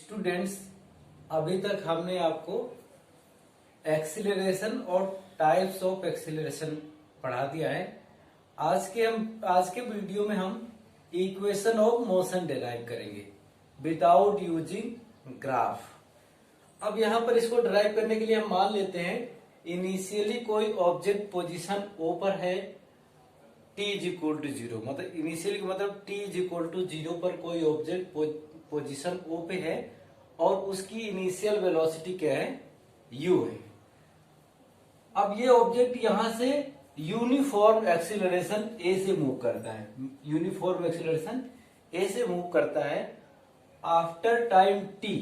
Students, अभी तक हमने आपको एक्सीलरेशन और टाइप्स ऑफ एक्सीलरेशन पढ़ा दिया है। आज के वीडियो में हम इक्वेशन ऑफ मोशन डिराइव करेंगे विदाउट यूजिंग ग्राफ। अब यहां पर इसको डिराइव करने के लिए हम मान लेते हैं इनिशियली कोई ऑब्जेक्ट पोजीशन ओ पर है, t इज इक्वल टू 0, मतलब इनिशियली मतलब t इज इक्वल टू 0 पर कोई ऑब्जेक्ट पोजीशन ओ पे है और उसकी इनिशियल वेलोसिटी क्या है, u है। अब ये ऑब्जेक्ट यहां से यूनिफॉर्म एक्सीलरेशन a से मूव करता है, यूनिफॉर्म एक्सीलरेशन a से मूव करता है। आफ्टर टाइम t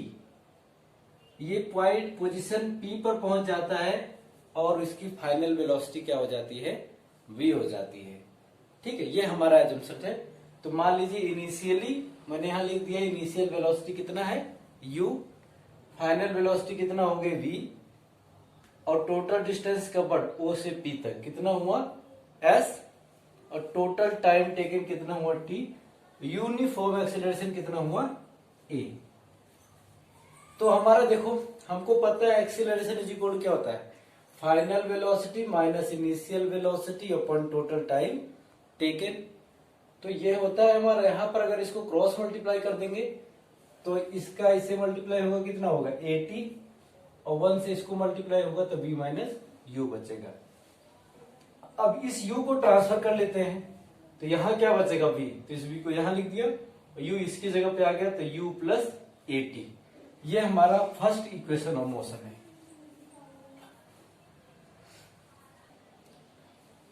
ये पॉइंट पोजीशन p पर पहुंच जाता है और इसकी फाइनल वेलोसिटी क्या हो जाती है, v हो जाती है। ठीक है, ये हमारा एजम्पशन है। तो मान लीजिए इनिशियली मैंने यहां लिख दिया इनिशियल वेलोसिटी कितना है u, फाइनल वेलोसिटी कितना होंगे v और टोटल डिस्टेंस कवर्ड o से p तक कितना हुआ s और टोटल टाइम टेकन कितना हुआ t, यूनिफॉर्म एक्सीलरेशन कितना हुआ a। तो हमारा देखो हमको पता है एक्सीलरेशन इज इक्वल क्या होता है, final velocity minus initial velocity upon total time taken. तो ये होता है हमारा, यहां पर अगर इसको क्रॉस मल्टीप्लाई कर देंगे तो इसका इससे मल्टीप्लाई होगा कितना होगा 80 और 1 से इसको मल्टीप्लाई होगा तो v माइनस यू बचेगा। अब इस u को ट्रांसफर कर लेते हैं तो यहां क्या बचेगा v, तो इस v को यहां लिख दिया, u इसकी जगह पे आ गया तो u प्लस 80। ये हमारा फर्स्ट इक्वेशन ऑफ मोशन है।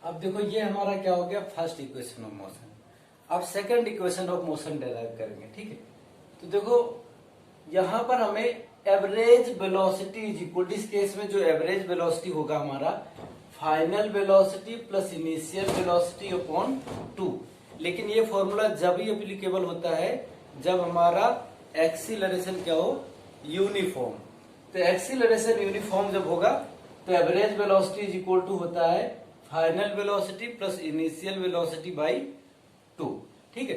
अब देखो ये हमारा क्या हो गया फर्स्ट इक्वेशन ऑफ मोशन। अब second equation of motion derive करेंगे। ठीक है, तो देखो यहां पर हमें एवरेज वेलोसिटी इज इक्वल, इस केस में जो एवरेज वेलोसिटी होगा हमारा final velocity plus initial velocity upon 2। लेकिन ये फॉर्मूला जब ही एप्लीकेबल होता है जब हमारा एक्सीलरेशन क्या हो, यूनिफॉर्म। तो एक्सीलरेशन यूनिफॉर्म जब होगा तो average velocity is equal to होता है final velocity plus initial velocity by 2। ठीक है,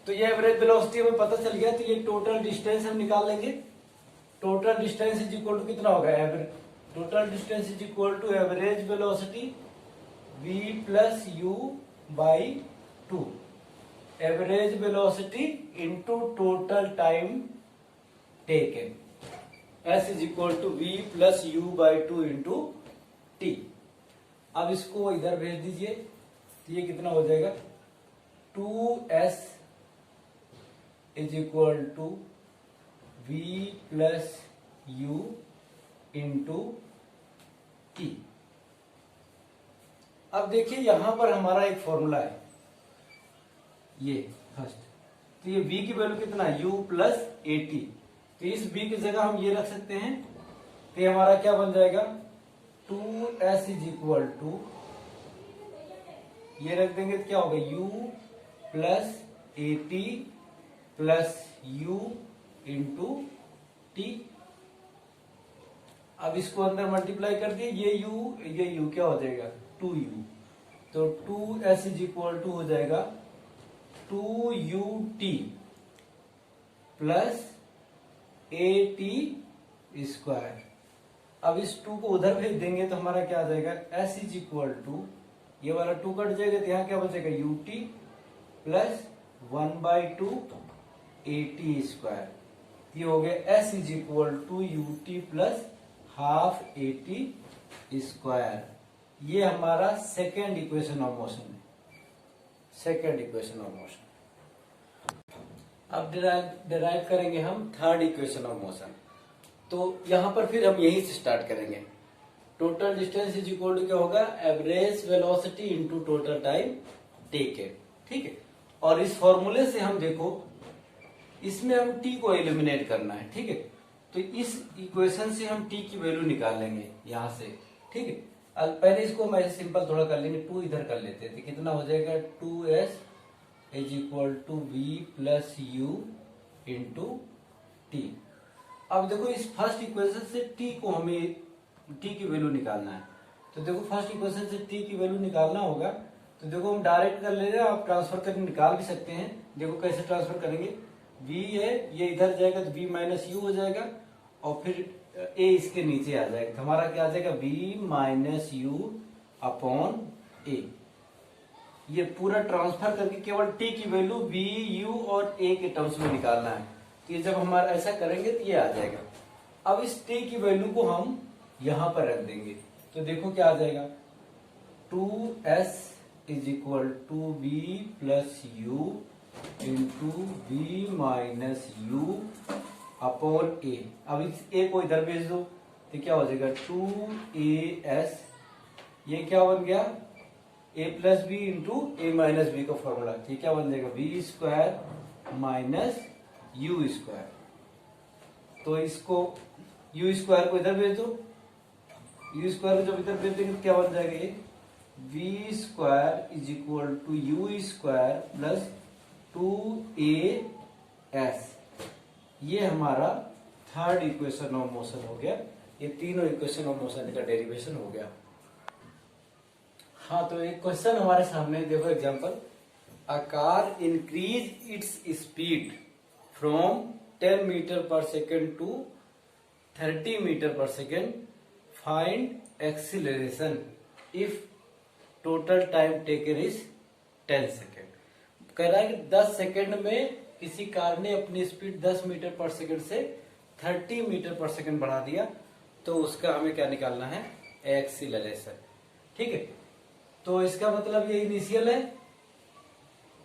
तो ये एवरेज वेलोसिटी हमें पता चल गया। तो ये टोटल डिस्टेंस हम निकाल लेंगे। Total distance is equal to कितना होगा, total distance is equal to average velocity v plus u by 2, average velocity into total time taken, s is equal to v plus u by 2 into t. अब इसको इधर भेज दीजिए तो ये कितना हो जाएगा 2s is equal to v plus u into t. अब देखिए यहां पर हमारा एक फॉर्मूला है ये फर्स्ट, तो ये v की वैल्यू कितना है u प्लस 80। तो इस v की जगह हम ये रख सकते हैं तो ये हमारा क्या बन जाएगा 2s इज इक्वल टू, ये रख देंगे तो क्या होगा u plus 80 plus u into t. अब इसको अंदर मल्टीप्लाई कर दिए, ये u क्या हो जाएगा 2u, तो 2s इज इक्वल टू हो जाएगा 2ut प्लस 80 स्क्वायर। अब इस 2 को उधर भेज देंगे तो हमारा क्या आ जाएगा s इज इक्वल टू, ये वाला 2 कट जाएगा तो यहाँ क्या बचेगा ut प्लस 1/2 80 स्क्वायर। ये हो गया s is equal to ut plus half 80 square. ये हमारा सेकेंड इक्वेशन ऑफ मोशन है, सेकेंड इक्वेशन ऑफ मोशन। अब डिराइव करेंगे हम थर्ड इक्वेशन ऑफ मोशन। तो यहां पर फिर हम यहीं से स्टार्ट करेंगे। Total distance is equal to क्या होगा average velocity into total time taken. ठीक है, और इस फॉर्मूले से हम देखो इसमें हम t को एलिमिनेट करना है। ठीक है, तो इस इक्वेशन से हम t की वैल्यू निकाल लेंगे यहां से। ठीक है, पहले इसको मैं सिंपल थोड़ा कर लेंगे, 2 इधर कर लेते हैं तो कितना हो जाएगा 2s is equal to v plus u into t. अब देखो इस फर्स्ट इक्वेशन से t को हमें t की वैल्यू निकालना है। तो देखो फर्स्ट इक्वेशन से t की वैल्यू निकालना होगा तो देखो हम डायरेक्ट कर ले रहे हैं, आप ट्रांसफर करके निकाल भी सकते हैं। देखो कैसे ट्रांसफर करेंगे, v है, ये इधर जाएगा तो v माइनस यू हो जाएगा, और फिर a इसके नीचे आ जाएगा, तो हमारा क्या आ जाएगा v minus u upon a। ये पूरा ट्रांसफर करके केवल t की वैल्यू v, u और a के टर्म्स में निकालना है। तो ये जब हमारा ऐसा करेंगे तो ये आ जाएगा। अब इस t की वैल्यू को हम यहां पर रख देंगे, तो देखो क्या आ जाएगा, 2s is equal to v plus u into v minus u upon a। अब इस a को इधर भेज दो तो क्या हो जाएगा 2as, ये क्या बन गया a plus b into a minus b का फॉर्मूला, ये क्या बन जाएगा v square minus u square. तो इसको u स्क्वायर को इधर भेज दो, u स्क्वायर को जब इधर भेज देंगे तो क्या बन जाएगा ये v square is equal to u square plus 2as। ये हमारा थर्ड इक्वेशन ऑफ मोशन हो गया। ये तीनों इक्वेशन ऑफ मोशन का डेरिवेशन हो गया। हाँ, तो एक क्वेश्चन हमारे सामने देखो, example, a car increase its speed from 10 meter per second to 30 meter per second, find acceleration if total time taken is 10 second. कह रहा है कि 10 सेकेंड में किसी कार ने अपनी स्पीड 10 मीटर पर सेकेंड से 30 मीटर पर सेकेंड बढ़ा दिया, तो उसका हमें क्या निकालना है, एक्सीलरेशन। ठीक है, तो इसका मतलब ये इनिशियल है,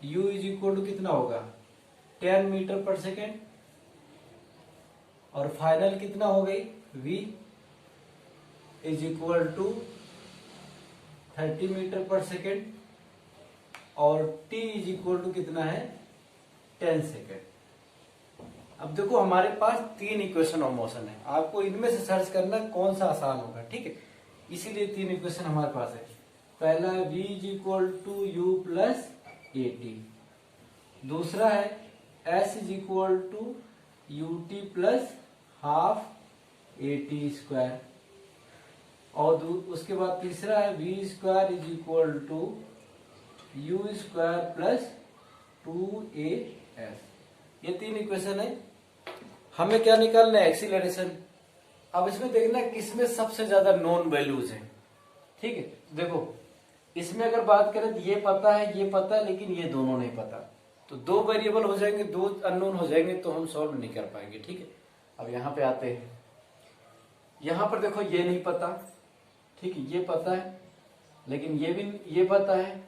u इज इक्वल टू कितना होगा 10 मीटर पर सेकेंड, और फाइनल कितना हो गई v is equal to 30 meter per second, और t इज इक्वल टू कितना है 10 सेकेंड। अब देखो हमारे पास तीन इक्वेशन ऑफ मोशन है, आपको इनमें से सर्च करना कौन सा आसान होगा। ठीक है, इसीलिए तीन इक्वेशन हमारे पास है। पहला है v is equal to u plus a t, दूसरा है s is equal to u t plus half a t square, और उसके बाद तीसरा है v square is equal to u square plus 2as। ये तीन इक्वेशन है। हमें क्या निकालना है, एक्सीलरेशन। अब इसमें देखना किसमें सबसे ज्यादा नॉन वैल्यूज है। ठीक है, देखो इसमें अगर बात करें तो ये पता है, ये पता है, लेकिन ये दोनों नहीं पता, तो दो वेरिएबल हो जाएंगे, दो अननोन हो जाएंगे, तो हम सॉल्व नहीं कर पाएंगे। ठीक है, अब यहाँ पे आते हैं, यहाँ पर देखो ये नहीं पता, ठीक है, ये पता है, लेकिन ये भी ये पता है,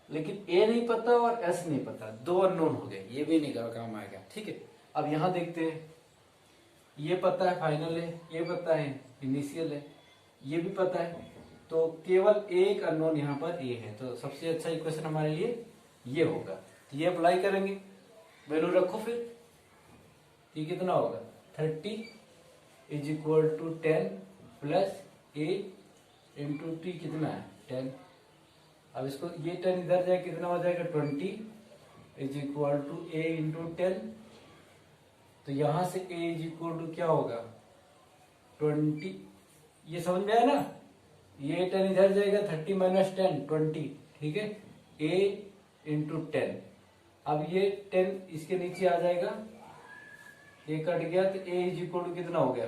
लेकिन ए नहीं पता और एस नहीं पता, दो अननोन हो गए, ये भी नहीं काम आएगा। ठीक है, अब यहाँ देखते हैं, ये पता है फाइनल है, ये पता है इनिशियल है, ये भी पता है, तो केवल एक अननोन यहाँ पर ए है, तो सबसे अच्छा इक्वेशन हमारे लिए ये होगा। तो ये अप्लाई करेंगे, वैल्यू रखो फिर, ये कितना होगा 30 is equal to 10 plus a into t कितना है 10। अब इसको ये 10 इधर जाए कितना हो जाएगा 20 is equal to a into 10, तो यहां से a इज इक्वल टू क्या होगा 20, ये समझ में आया ना, ये 10 इधर जाएगा 30 माइनस 10 20, ठीक है, a इंटू 10। अब ये 10 इसके नीचे आ जाएगा, ये कट गया, तो a इज इक्वल टू कितना हो गया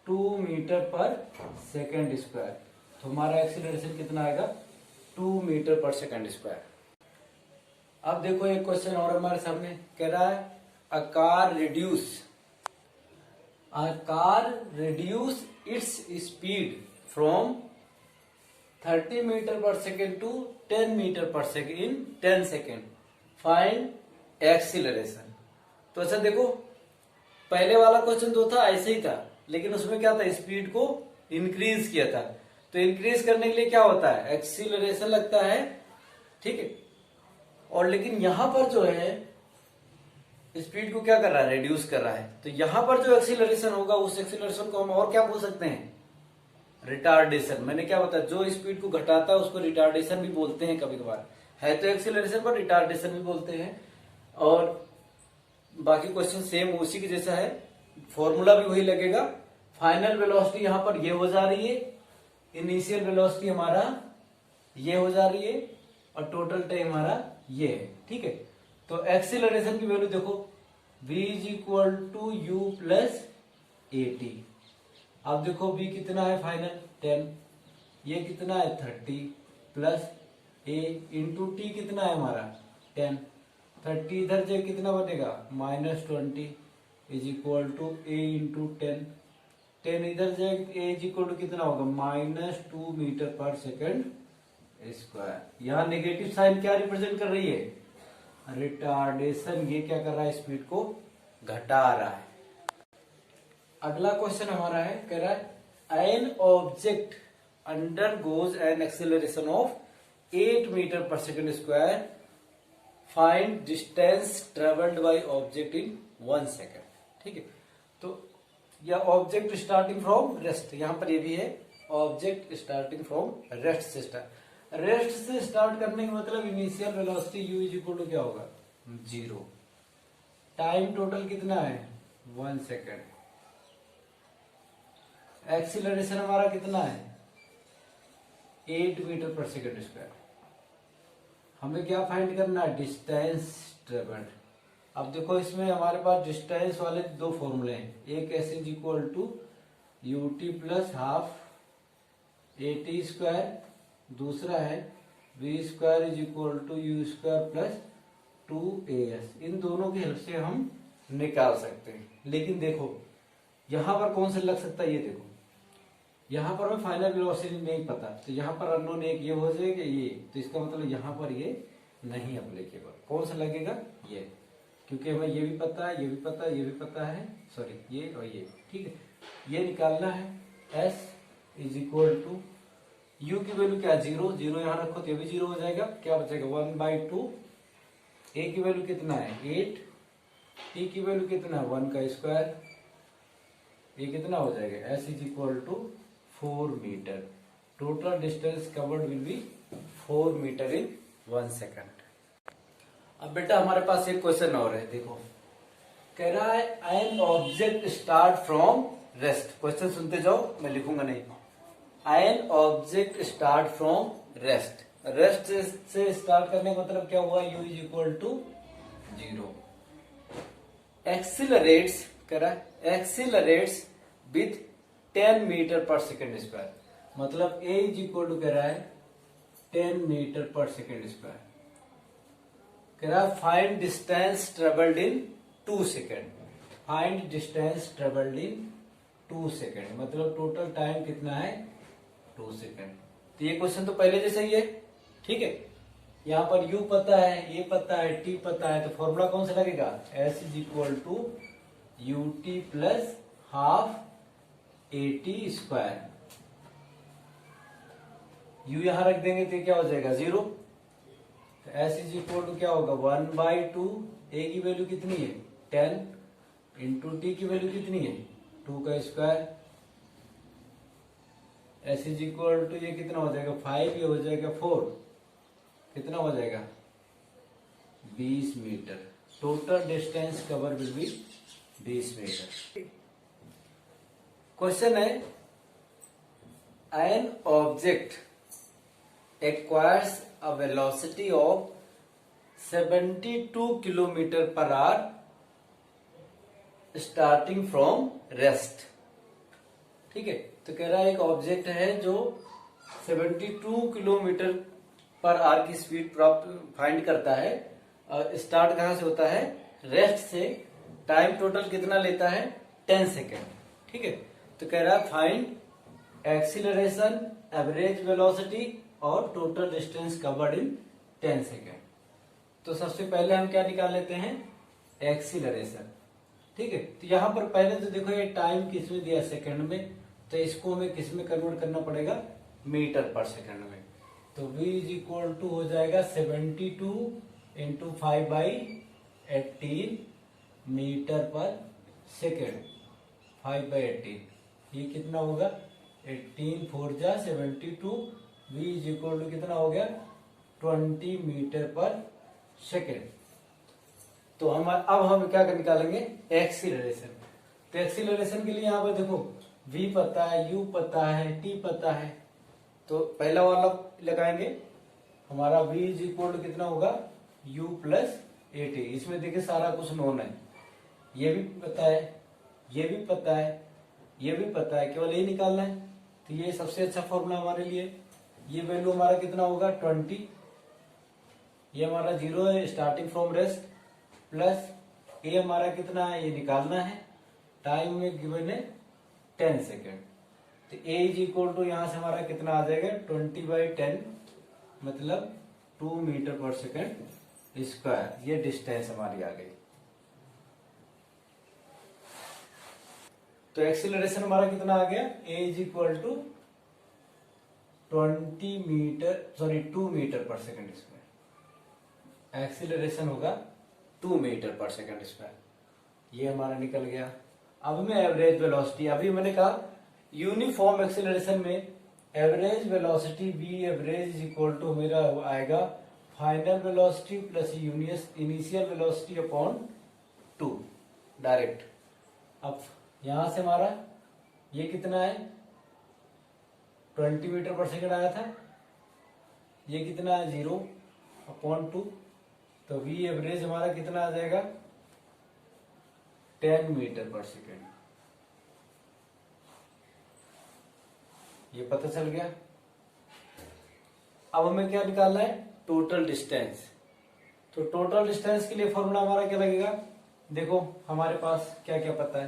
2 मीटर पर सेकेंड स्क्वायर, तो हमारा एक्सीलरेशन कितना आएगा 2 मीटर पर सेकेंड स्क्वायर। अब देखो एक क्वेश्चन और हमारे सामने कह रहा है a car reduce its speed from 30 meter per second to 10 meter per second in 10 second, find acceleration. तो अच्छा देखो, पहले वाला क्वेश्चन जो था ऐसे ही था, लेकिन उसमें क्या था, स्पीड को इंक्रीज किया था, तो इंक्रीज करने के लिए क्या होता है एक्सीलरेशन लगता है। ठीक है, और लेकिन यहां पर जो है स्पीड को क्या कर रहा है रिड्यूस कर रहा है, तो यहां पर जो एक्सीलरेशन होगा उस एक्सीलरेशन को हम और क्या बोल सकते हैं रिटार्डेशन। मैंने क्या बताया, जो स्पीड को घटाता है उसको रिटार्डेशन भी बोलते हैं, कभी कभार है तो एक्सीलरेशन पर रिटार्डेशन भी बोलते हैं। और बाकी क्वेश्चन सेम उसी के जैसा है, फॉर्मूला भी वही लगेगा। फाइनल वेलोसिटी यहां पर ये हो जा रही है, इनिशियल वेलोसिटी हमारा ये हो जा रही है, और टोटल टाइम हमारा ये है। ठीक है, तो एक्सीलरेशन की वैल्यू देखो v is equal to u plus a t. अब देखो v कितना है फाइनल 10, ये कितना है 30 प्लस a इंटू टी कितना है हमारा 10। 30 इधर से कितना बनेगा -20 is equal to a into 10। 10 इधर से a इज इक्वल टू कितना होगा -2 मीटर पर सेकेंड स्क्वायर। यहाँ नेगेटिव साइन क्या रिप्रेजेंट कर रही है रिटार्डेशन। ये क्या कर रहा है स्पीड को घटा रहा है। अगला क्वेश्चन हमारा है कह रहा है an object undergoes an acceleration of 8 metre per second square, find distance travelled by object in 1 second. ठीक है, तो यह ऑब्जेक्ट स्टार्टिंग फ्रॉम रेस्ट, यहां पर ये भी है ऑब्जेक्ट स्टार्टिंग फ्रॉम रेस्ट से स्टार्ट। रेस्ट से स्टार्ट करने का मतलब initial velocity u is equal to क्या होगा 0। टाइम टोटल कितना है 1 सेकेंड। एक्सीलरेशन हमारा कितना है 8 मीटर पर सेकेंड स्क्वायर। हमें क्या फाइंड करना है डिस्टेंस ट्रेवल्ड। अब देखो इसमें हमारे पास डिस्टेंस वाले दो फॉर्मूले हैं, एक s is equal to u t plus half a t square, दूसरा है v square is equal to u square plus 2as। इन दोनों की हेल्प से हम निकाल सकते हैं। लेकिन देखो यहां पर कौन सा लग सकता है, ये देखो यहाँ पर हमें फाइनल वेलोसिटी नहीं पता, तो यहाँ पर अननोन एक ये हो जाएगा ये, तो इसका मतलब यहाँ पर ये नहीं अप्लीकेबल। कौन सा लगेगा ये, क्योंकि हमें ये भी पता है, ये भी पता है, ये भी पता है, सॉरी ये और ये। ठीक है, ये निकालना है s is equal to u की वैल्यू क्या 0, 0 यहाँ रखो तो ये भी 0 हो जाएगा। क्या बचेगा 1/2। a की वैल्यू कितना है 8, t की वैल्यू कितना है 1 का स्क्वायर, ये कितना हो जाएगा s is equal to 4 meter. Total distance covered will be 4 meter in 1 second. अब बेटा हमारे पास एक क्वेश्चन और है, देखो कह रहा है an object start from rest. Question सुनते जाओ, मैं लिखूंगा नहीं। An object start from rest. Rest से स्टार्ट करने का मतलब क्या हुआ u इज इक्वल टू 0। एक्सिलरेट्स कह रहा है एक्सिलरेट्स with 10 meter per second square, मतलब a इज इक्वल टू कह रहा है 10 मीटर पर सेकेंड स्क्वायर। कह रहा है find distance travelled in 2 second. Find distance travelled in 2 second, मतलब टोटल टाइम कितना है 2 सेकेंड। तो ये क्वेश्चन तो पहले जैसे ही है। ठीक है, यहाँ पर u पता है, ये पता है, t पता है, तो फॉर्मूला कौन सा लगेगा s is equal to u t plus half a t square. u यहां रख देंगे तो क्या हो जाएगा 0। तो s इज इक्वल टू क्या होगा 1/2। a की वैल्यू कितनी है 10 इंटू टी की वैल्यू कितनी है 2 का square. s is equal to ये कितना हो जाएगा 5, ये हो जाएगा 4, कितना हो जाएगा 20 metre. Total distance cover will be 20 metre. Question है an object acquires a velocity of 72 kilometre per hour starting from rest. ठीक है, तो कह रहा है एक ऑब्जेक्ट है जो 72 किलोमीटर पर आवर की स्पीड प्राप्त फाइंड करता है। स्टार्ट कहां से होता है रेस्ट से। टाइम टोटल कितना लेता है 10 सेकेंड। ठीक है, तो कह रहा है फाइंड एक्सीलरेशन, एवरेज वेलोसिटी और total distance covered in 10 second. तो सबसे पहले हम क्या निकाल लेते हैं एक्सीलरेशन। ठीक है, तो यहां पर पहले तो देखो ये टाइम किस में दिया सेकंड में, तो इसको हमें किस में कन्वर्ट करना पड़ेगा मीटर पर सेकंड में। तो v इज इक्वल टू हो जाएगा 72 इंटू 5/18 मीटर पर सेकेंड। 5/18 ये कितना होगा 18 4 जा 72। v इज इक्वल टू कितना हो गया 20 मीटर पर सेकेंड। तो अब हम क्या निकालेंगे एक्सीलरेशन। तो एक्सीलरेशन के लिए यहाँ पर देखो v पता है, u पता है, t पता है, तो पहला वाला लगाएंगे। हमारा v इज इक्वल टू कितना होगा u प्लस ए टी। इसमें देखिए सारा कुछ नोन है, ये भी पता है, ये भी पता है, ये भी पता है, केवल ये निकालना है। तो ये सबसे अच्छा फॉर्मूला हमारे लिए। ये वैल्यू हमारा कितना होगा 20, ये हमारा 0 है स्टार्टिंग फ्रॉम रेस्ट, प्लस ए हमारा कितना है ये निकालना है, टाइम में गिवन है 10 सेकेंड। तो ए इज इक्वल टू यहां से हमारा कितना आ जाएगा 20/10 मतलब 2 मीटर पर सेकेंड स्क्वायर। ये डिस्टेंस हमारी आ गई। तो एक्सीलरेशन हमारा कितना आ गया, ए is equal to 2 metre per second square. Acceleration होगा 2 मीटर पर सेकेंड स्क्वायर। ये हमारा निकल गया। अब मैं एवरेज वेलोसिटी, अभी मैंने कहा यूनिफॉर्म एक्सीलरेशन में average velocity v average is equal to मेरा आएगा final velocity plus initial velocity upon 2 direct. अब यहां से हमारा ये कितना है 20 मीटर पर सेकेंड आया था, ये कितना है 0/2। तो वी एवरेज हमारा कितना आ जाएगा 10 मीटर पर सेकेंड। ये पता चल गया। अब हमें क्या निकालना है टोटल डिस्टेंस। तो टोटल डिस्टेंस के लिए फॉर्मूला हमारा क्या लगेगा, देखो हमारे पास क्या क्या पता है।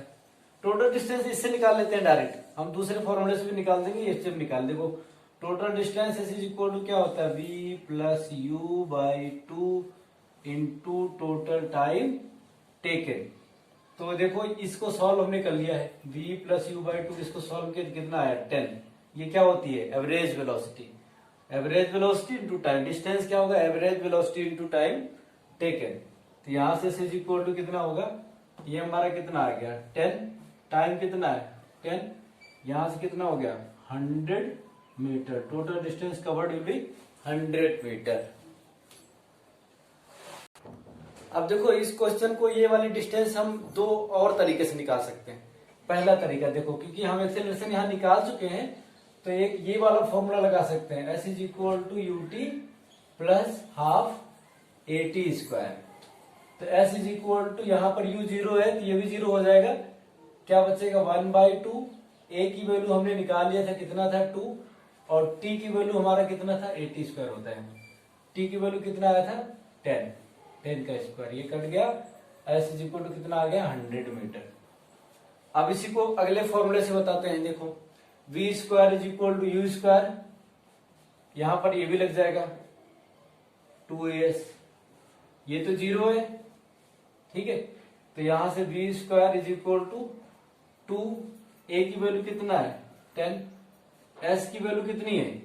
टोटल डिस्टेंस इससे निकाल लेते हैं डायरेक्ट, हम दूसरे फॉर्मूले से भी निकाल देंगे, इससे भी निकाल। देखो total distance is equal to क्या होता है v plus u by 2 into total time taken. तो देखो इसको सॉल्व हमने कर लिया है, v प्लस यू बाई 2 इसको सॉल्व किया कितना आया 10। ये क्या होती है average velocity, average velocity into time. Distance क्या होगा average velocity into time taken. तो यहां से इज इक्वल टू कितना होगा, ये हमारा कितना आ गया 10, टाइम कितना है 10, यहां से कितना हो गया 100 meter. Total distance covered will be 100 meter. अब देखो इस क्वेश्चन को, ये वाली डिस्टेंस हम दो और तरीके से निकाल सकते हैं। पहला तरीका देखो, क्योंकि हम एक्सेलरेशन यहां निकाल चुके हैं, तो एक ये वाला फॉर्मूला लगा सकते हैं, s is equal to u t plus half a t square. तो एस इज इक्वल टू यहाँ पर यू 0 है तो ये भी 0 हो जाएगा, क्या बचेगा 1/2। ए की वैल्यू हमने निकाल लिया था कितना था 2, और टी की वैल्यू हमारा कितना था 80 स्क्वायर होता है। टी की वैल्यू कितना आया था 10 का स्क्वायर, ये कट गया। एस इज इक्वल टू कितना आ गया 100 मीटर। अब इसी को अगले फॉर्मूले से बताते हैं। देखो v square is equal to u square, यहां पर ये भी लग जाएगा 2as, ये तो 0 है, ठीक है। तो यहां से v square is equal to 2, a की वैल्यू कितना है 10, एस की वैल्यू कितनी है,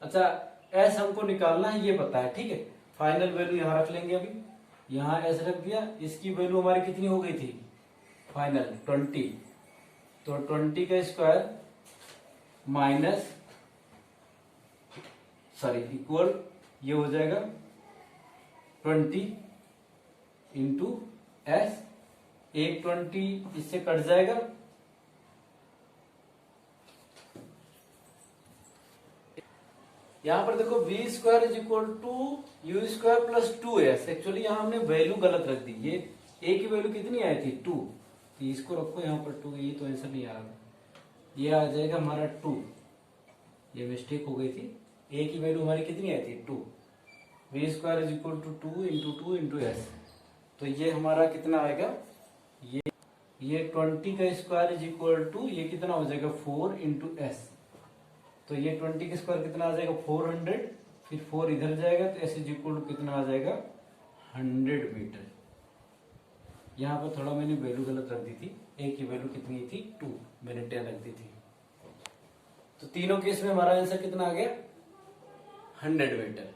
अच्छा एस हमको निकालना है ये पता है, ठीक है। फाइनल वैल्यू यहां रख लेंगे, अभी यहां एस रख दिया। इसकी वैल्यू हमारी कितनी हो गई थी फाइनल 20, तो 20 का स्क्वायर माइनस इक्वल ये हो जाएगा 20 इंटू एस, एक 20 इससे कट जाएगा, यहां पर देखो v square is equal to u square plus 2s। Actually यहां हमने वैल्यू गलत रख दी, ये ए की वैल्यू कितनी आई थी 2, तो इसको रखो यहाँ पर 2, ये तो आंसर नहीं आ रहा, ये आ जाएगा हमारा 2, ये मिस्टेक हो गई थी। ए की वैल्यू हमारी कितनी आई थी 2, v square is equal to 2 into s. तो ये हमारा कितना आएगा, ये 20 का स्क्वायर इज इक्वल टू ये कितना हो जाएगा 4 इंटू एस। तो ये 20 का स्क्वायर कितना आ जाएगा 400, फिर 4 इधर जाएगा, तो एस इज इक्वल टू कितना आ जाएगा 100 मीटर। यहाँ पर थोड़ा मैंने वैल्यू गलत रख दी थी, ए की वैल्यू कितनी थी 2, मैंने 10 रख दी थी। तो तीनों केस में हमारा आंसर कितना आ गया 100 मीटर।